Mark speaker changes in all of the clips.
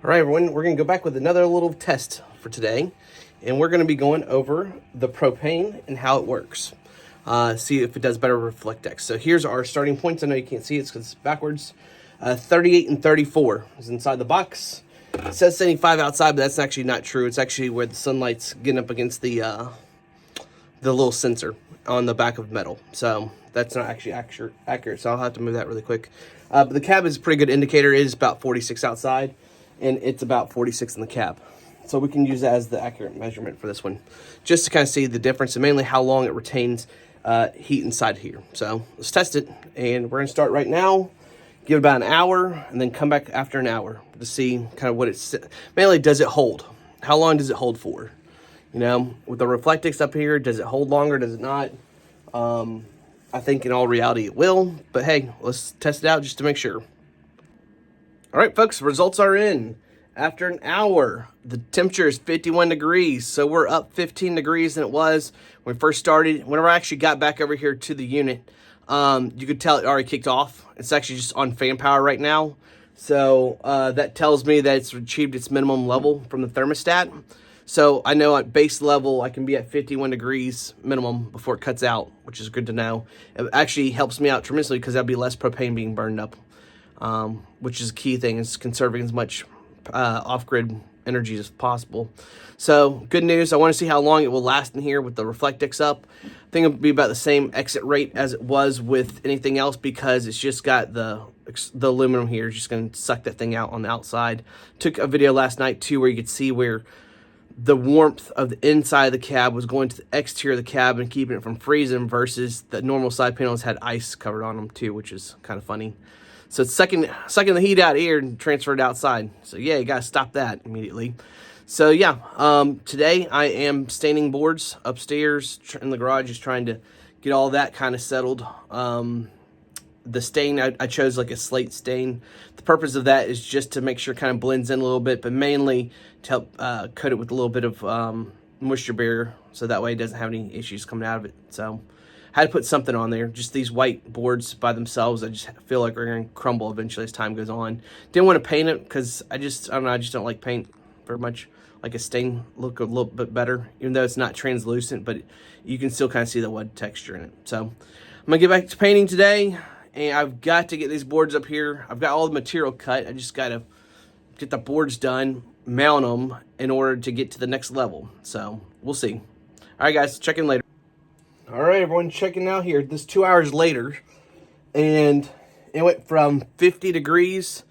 Speaker 1: All right, everyone, we're going to go back with another little test for today, and we're going to be going over the propane and how it works. See if it does better with Reflectix. So here's our starting points. I know you can't see it because it's backwards. 38 and 34 is inside the box. It says 75 outside, but that's actually not true. It's actually where the sunlight's getting up against the little sensor on the back of metal. So that's not actually accurate. So I'll have to move that really quick. But the cab is a pretty good indicator. It is about 46 outside, and it's about 46 in the cab. So we can use that as the accurate measurement for this one, just to kind of see the difference and mainly how long it retains heat inside here. So let's test it, and we're gonna start right now, give it about an hour, and then come back after an hour to see kind of what it's, mainly does it hold? How long does it hold for? You know, with the Reflectix up here, does it hold longer, does it not? I think in all reality it will, but hey, let's test it out just to make sure. All right, folks, results are in. After an hour, the temperature is 51 degrees, so we're up 15 degrees than it was when we first started. Whenever I actually got back over here to the unit, you could tell it already kicked off. It's actually just on fan power right now. So that tells me that it's achieved its minimum level from the thermostat. So I know at base level, I can be at 51 degrees minimum before it cuts out, which is good to know. It actually helps me out tremendously because there'll be less propane being burned up, which is a key thing, is conserving as much off-grid energy as possible. So good news. I want to see how long it will last in here with the Reflectix up. I think it'll be about the same exit rate as it was with anything else, because it's just got the aluminum here. It's just going to suck that thing out on the outside. Took a video last night too where you could see where the warmth of the inside of the cab was going to the exterior of the cab and keeping it from freezing, versus the normal side panels had ice covered on them too, which is kind of funny. So it's sucking the heat out here and transferred outside. So yeah, you gotta stop that immediately. So yeah, today I am staining boards upstairs in the garage, just trying to get all that kind of settled. The stain, I chose like a slate stain. The purpose of that is just to make sure it kind of blends in a little bit, but mainly to help coat it with a little bit of moisture barrier, so that way it doesn't have any issues coming out of it. So I had to put something on there. Just these white boards by themselves, I just feel like they're going to crumble eventually as time goes on. Didn't want to paint it because I don't know, I just don't like paint very much. Like a stain look a little bit better, even though it's not translucent, but you can still kind of see the wood texture in it. So I'm going to get back to painting today, and I've got to get these boards up here. I've got all the material cut. I just got to get the boards done, mount them in order to get to the next level. So we'll see. All right, guys, check in later. All right, everyone, checking out here. This 2 hours later, and it went from 50 degrees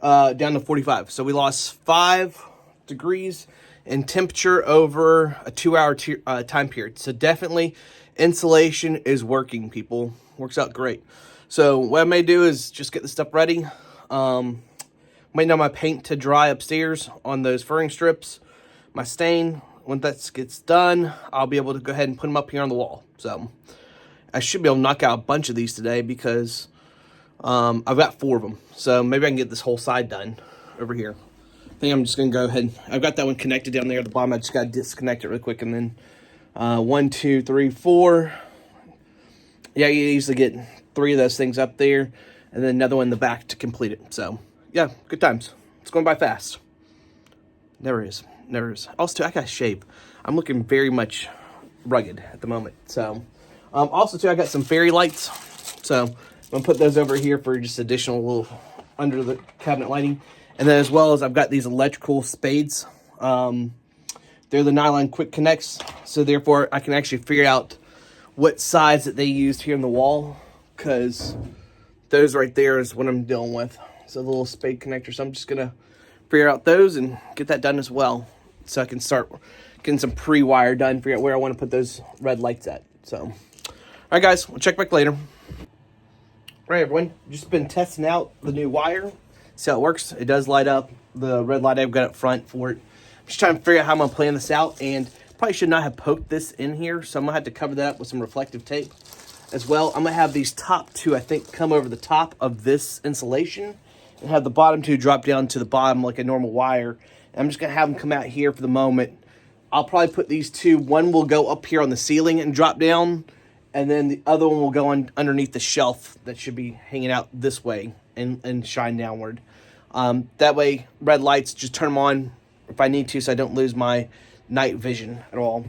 Speaker 1: down to 45. So we lost 5 degrees in temperature over a 2-hour time period. So definitely insulation is working, people. Works out great. So what I may do is just get the stuff ready. Waiting on my paint to dry upstairs on those furring strips. My stain, when that gets done, I'll be able to go ahead and put them up here on the wall. So I should be able to knock out a bunch of these today, because I've got 4 of them. So maybe I can get this whole side done over here. I think I'm just going to go ahead. I've got that one connected down there at the bottom. I just got to disconnect it real quick. And then 1, 2, 3, 4. Yeah, you usually get 3 of those things up there, and then another one in the back to complete it. So yeah, good times. It's going by fast. Never is. Also, I got to shave. I'm looking very much rugged at the moment. So also too, I got some fairy lights. So I'm going to put those over here for just additional little under the cabinet lighting. And then as well as I've got these electrical spades. They're the nylon quick connects. So therefore I can actually figure out what size that they used here in the wall, because those right there is what I'm dealing with. So the little spade connector. So I'm just going to figure out those and get that done as well, so I can start getting some pre-wire done, figure out where I want to put those red lights at. So, all right, guys, we'll check back later. All right, everyone, just been testing out the new wire. See how it works. It does light up. The red light I've got up front for it. I'm just trying to figure out how I'm going to plan this out, and probably should not have poked this in here, so I'm going to have to cover that up with some reflective tape as well. I'm going to have these top 2, I think, come over the top of this insulation, and have the bottom 2 drop down to the bottom like a normal wire. And I'm just going to have them come out here for the moment. I'll probably put these 2. One will go up here on the ceiling and drop down, and then the other one will go on underneath the shelf that should be hanging out this way and shine downward. That way, red lights, just turn them on if I need to so I don't lose my night vision at all.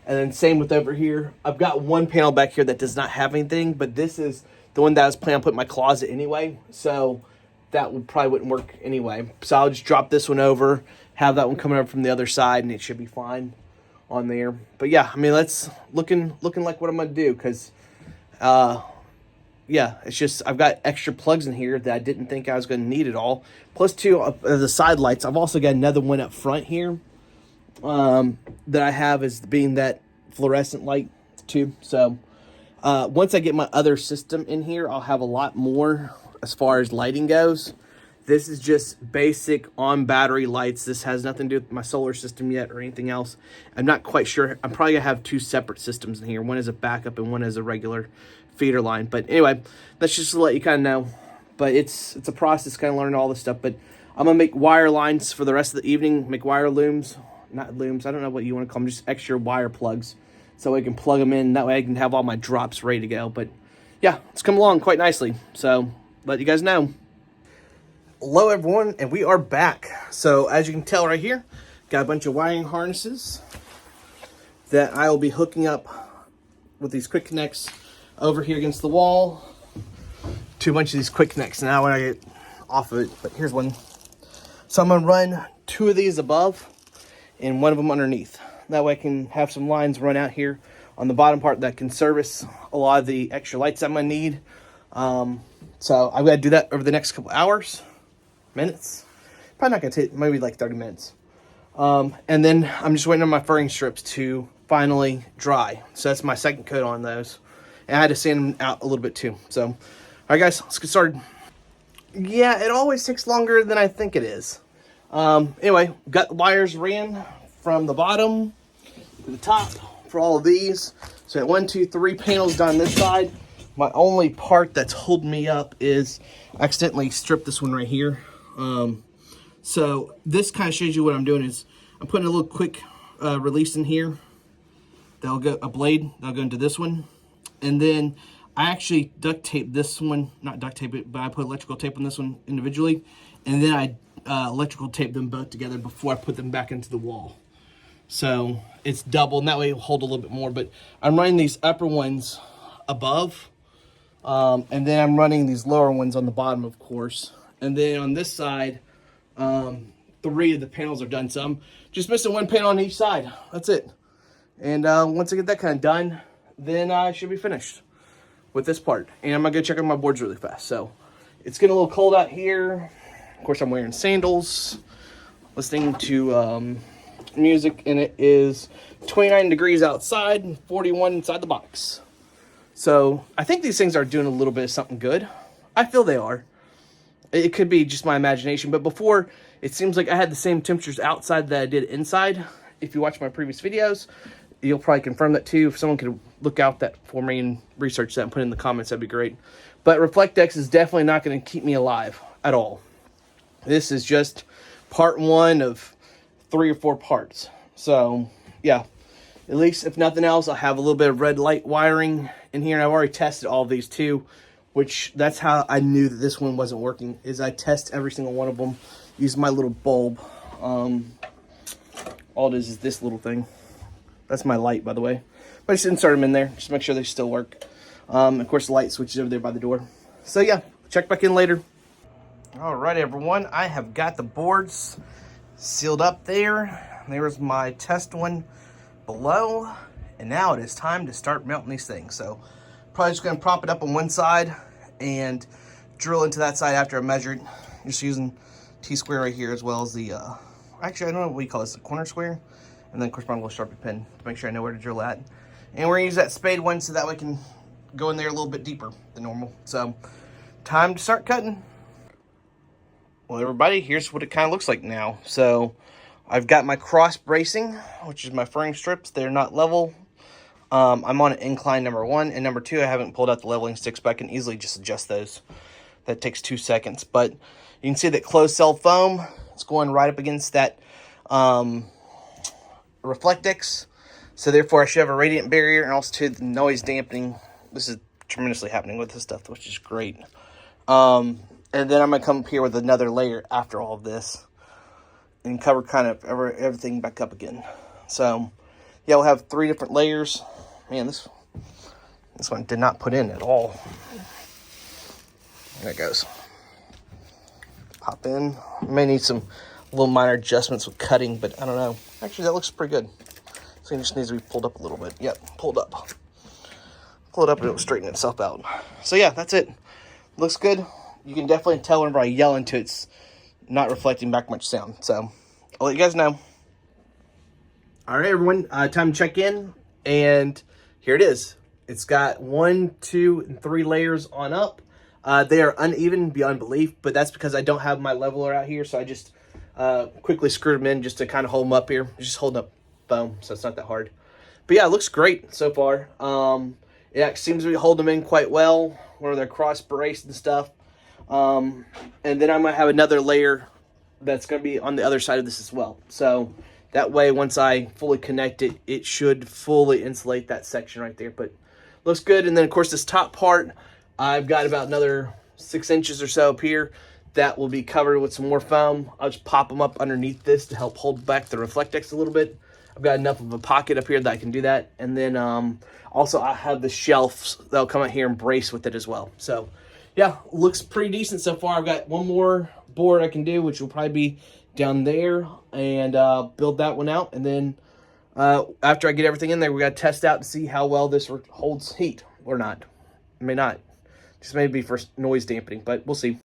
Speaker 1: And then same with over here. I've got one panel back here that does not have anything, but this is the one that I was planning on putting in my closet anyway. So that probably wouldn't work anyway. So I'll just drop this one over, have that one coming over from the other side, and it should be fine on there. But yeah, I mean, that's looking like what I'm going to do, because yeah, it's just I've got extra plugs in here that I didn't think I was going to need at all. Plus two the side lights. I've also got another one up front here that I have as being that fluorescent light too. So once I get my other system in here, I'll have a lot more as far as lighting goes. This is just basic on battery lights. This has nothing to do with my solar system yet or anything else. I'm not quite sure. I'm probably gonna have two separate systems in here. One is a backup and one is a regular feeder line. But anyway, that's just to let you kind of know. But it's a process, kind of learning all this stuff. But I'm gonna make wire lines for the rest of the evening. Make wire looms, not looms. I don't know what you want to call them. Just extra wire plugs, so I can plug them in. That way I can have all my drops ready to go. But yeah, it's come along quite nicely. So let you guys know. Hello everyone, and we are back. So as you can tell right here, got a bunch of wiring harnesses that I will be hooking up with these quick connects over here against the wall to a bunch of these quick connects. Now when I get off of it, but here's one. So I'm gonna run two of these above and one of them underneath. That way I can have some lines run out here on the bottom part that can service a lot of the extra lights I'm gonna need. So I'm gonna do that over the next couple hours. Minutes, probably not gonna take, maybe like 30 minutes. And then I'm just waiting on my furring strips to finally dry. So that's my second coat on those, and I had to sand them out a little bit too. So all right guys, let's get started. Yeah, it always takes longer than I think it is. Anyway, got the wires ran from the bottom to the top for all of these. So I got 1, 2, 3 panels down this side. My only part that's holding me up is I accidentally stripped this one right here. So this kind of shows you what I'm doing is I'm putting a little quick release in here. That'll go a blade. That'll go into this one, and then I actually duct tape this one. Not duct tape it, but I put electrical tape on this one individually, and then I electrical tape them both together before I put them back into the wall. So it's double, and that way it'll hold a little bit more. But I'm running these upper ones above, and then I'm running these lower ones on the bottom, of course. And then on this side, 3 of the panels are done. So I'm just missing one panel on each side. That's it. And once I get that kind of done, then I should be finished with this part. And I'm going to go check out my boards really fast. So it's getting a little cold out here. Of course, I'm wearing sandals, listening to music, and it is 29 degrees outside and 41 inside the box. So I think these things are doing a little bit of something good. I feel they are. It could be just my imagination, but before, it seems like I had the same temperatures outside that I did inside. If you watch my previous videos, you'll probably confirm that too. If someone could look out that for me and research that and put it in the comments, that'd be great. But Reflectix is definitely not going to keep me alive at all. This is just part 1 of 3 or 4 parts. So, yeah. At least, if nothing else, I'll have a little bit of red light wiring in here. And I've already tested all of these too, which that's how I knew that this one wasn't working, is I test every single one of them using my little bulb. All it is this little thing. That's my light, by the way. But I just insert them in there, just to make sure they still work. Of course, the light switch is over there by the door. So yeah, check back in later. All right, everyone, I have got the boards sealed up there. There's my test one below. And now it is time to start melting these things. So probably just gonna prop it up on one side and drill into that side after I measured. Just using T-square right here, as well as the, actually, I don't know what we call this, the corner square. And then, of course, my little Sharpie pen to make sure I know where to drill at. And we're gonna use that spade one so that way I can go in there a little bit deeper than normal. So, time to start cutting. Well, everybody, here's what it kind of looks like now. So, I've got my cross bracing, which is my furring strips. They're not level. I'm on an incline number 1, and number 2, I haven't pulled out the leveling sticks, but I can easily just adjust those. That takes 2 seconds. But you can see that closed cell foam, it's going right up against that Reflectix. So therefore I should have a radiant barrier, and also the noise dampening. This is tremendously happening with this stuff, which is great. And then I'm going to come up here with another layer after all of this and cover kind of everything back up again. So, yeah, we'll have 3 different layers. Man, this one did not put in at all. There it goes. Pop in. May need some little minor adjustments with cutting, but I don't know. Actually, that looks pretty good. So it just needs to be pulled up a little bit. Yep, pulled up. Pull it up and it'll straighten itself out. So yeah, that's it. Looks good. You can definitely tell whenever I yell into it, it's not reflecting back much sound. So I'll let you guys know. All right, everyone, time to check in. And here it is. It's got 1, 2, and 3 layers on up. They are uneven beyond belief, but that's because I don't have my leveler out here. So I just quickly screwed them in just to kind of hold them up here. Just holding up foam, so it's not that hard. But yeah, it looks great so far. It seems to be holding them in quite well where they're cross-braced and stuff. And then I'm going to have another layer that's going to be on the other side of this as well. So that way, once I fully connect it, it should fully insulate that section right there. But looks good. And then, of course, this top part, I've got about another 6 inches or so up here that will be covered with some more foam. I'll just pop them up underneath this to help hold back the Reflectix a little bit. I've got enough of a pocket up here that I can do that. And then also I have the shelves that'll come out here and brace with it as well. So yeah, looks pretty decent so far. I've got one more board I can do, which will probably be down there, and build that one out. And then after I get everything in there, we got to test out to see how well this holds heat or not. It may not. Just maybe for noise dampening, but we'll see.